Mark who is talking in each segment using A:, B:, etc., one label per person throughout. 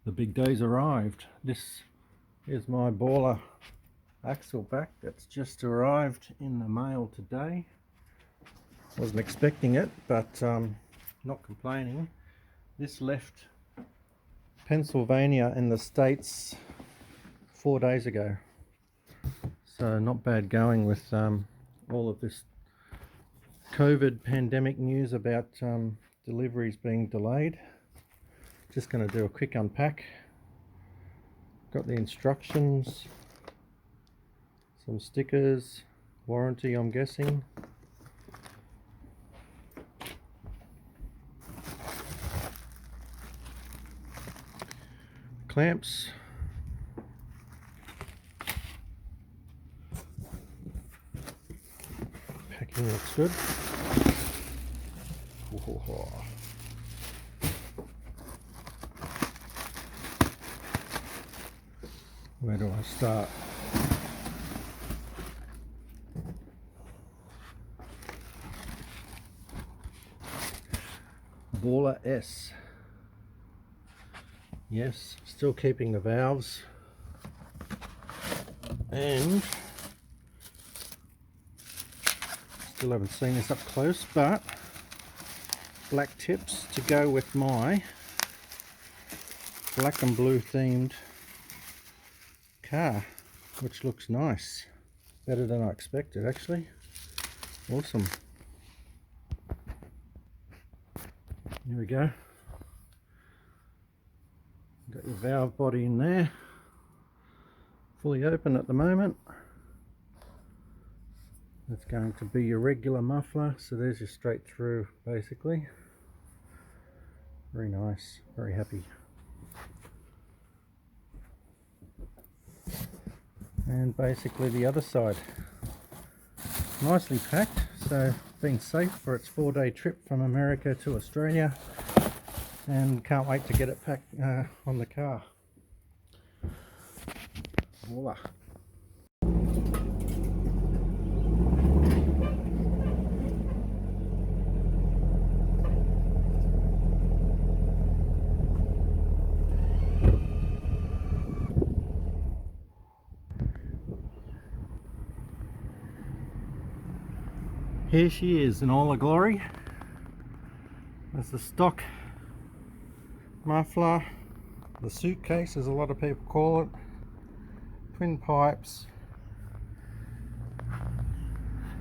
A: The big day's arrived. This is my Borla axle back that's just arrived in the mail today. Wasn't expecting it, but not complaining. This left Pennsylvania in the States 4 days ago, so not bad going with all of this COVID pandemic news about deliveries being delayed. Just going to do a quick unpack. Got the instructions, some stickers, warranty I'm guessing. Clamps. Packing looks good. Where do I start? Borla S. Yes, still keeping the valves, and still haven't seen this up close, but black tips to go with my black and blue themed car, which looks nice, better than I expected actually. Awesome. Here we go. Got your valve body in there, fully open at the moment. That's going to be your regular muffler, so there's your straight through basically. Very nice, very happy. And basically the other side, nicely packed, so been safe for its 4-day trip from America to Australia, and can't wait to get it packed on the car. Voila. Here she is in all her glory. There's the stock muffler, the suitcase as a lot of people call it, twin pipes,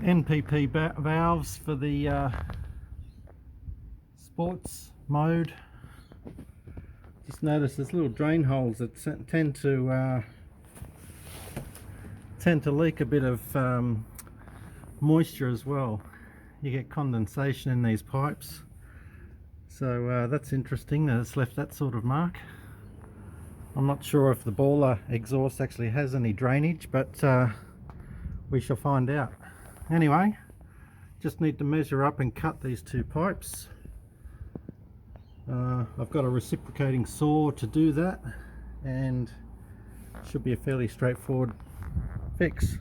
A: NPP valves for the sports mode. Just notice there's little drain holes that tend to leak a bit of moisture as well. You get condensation in these pipes, so that's interesting that it's left that sort of mark. I'm not sure if the Borla exhaust actually has any drainage, but we shall find out. Anyway, just need to measure up and cut these two pipes. I've got a reciprocating saw to do that, and should be a fairly straightforward fix.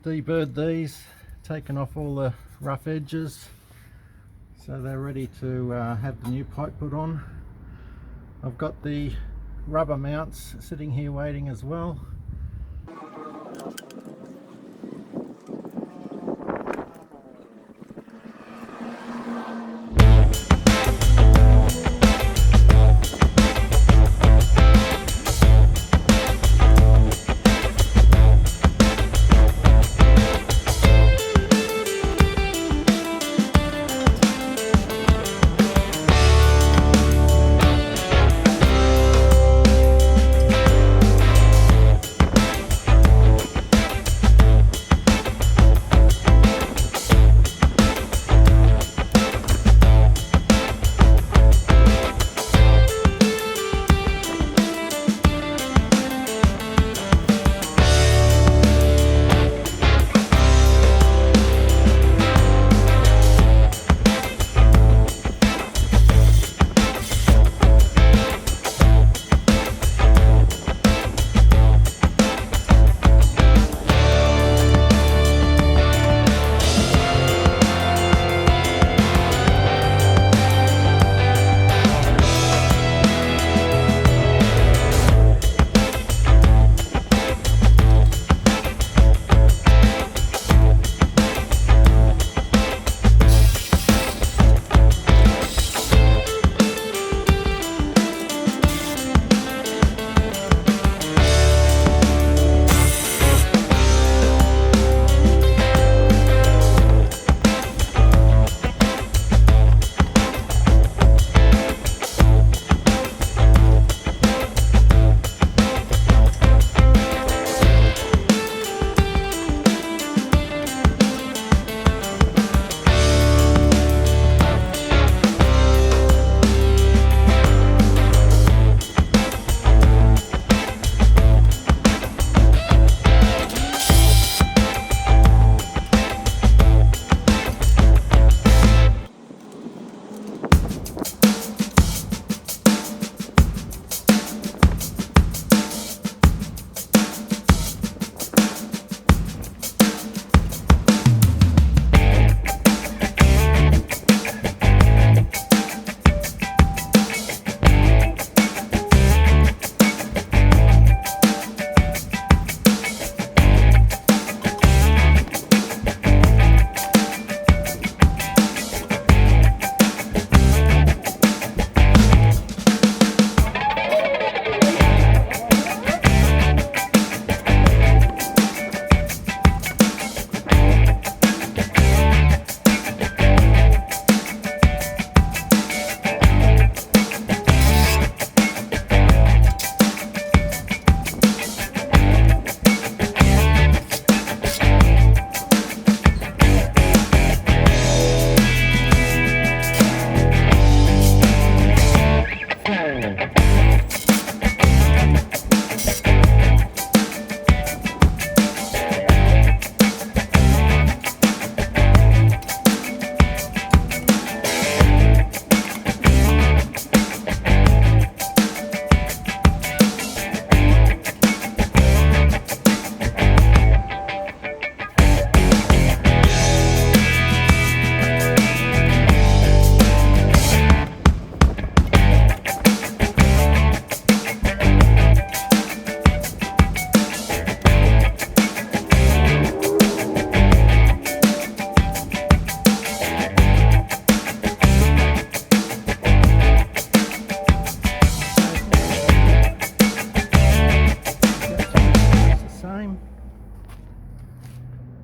A: deburred these, taken off all the rough edges, so they're ready to have the new pipe put on. I've got the rubber mounts sitting here waiting as well.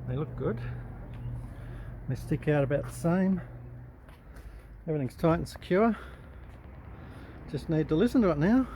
A: They look good. They stick out about the same. Everything's tight and secure. Just need to listen to it now.